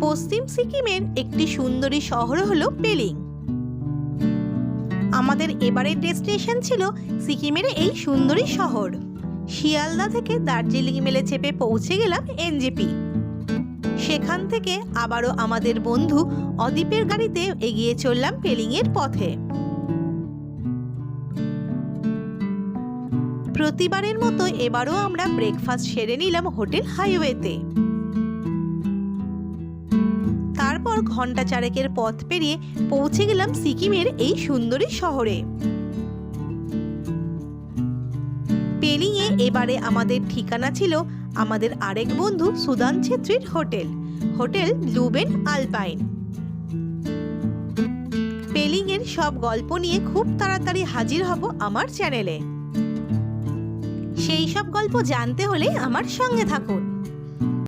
পশ্চিম সিকিমের একটি সুন্দরী শহর হলো পেলিং। আমাদের এবারের ডেস্টিনেশন ছিল সিকিমের এই সুন্দরী শহর। শিয়ালদা থেকে দার্জিলিং মেলে চেপে পৌঁছে গেলাম এনজেপি। সেখান থেকে আবারও আমাদের বন্ধু অদীপের গাড়িতে এগিয়ে চললাম পেলিংয়ের পথে। প্রতিবারের মতো এবারও আমরা ব্রেকফাস্ট সেরে নিলাম হোটেল হাইওয়েতে। তারপর ঘন্টা চারেকের পথ পেরিয়ে পৌঁছে গেলাম সিকিমের এই সুন্দরী শহরে। পেলিংয়ে এবারে আমাদের ঠিকানা ছিল আমাদের আরেক বন্ধু সুদান ছেত্রীর হোটেল ব্লুবেন আলপাইন। পেলিংয়ের সব গল্প নিয়ে খুব তাড়াতাড়ি হাজির হব আমার চ্যানেলে। সেই সব গল্প জানতে হলে আমার সঙ্গে থাকুন।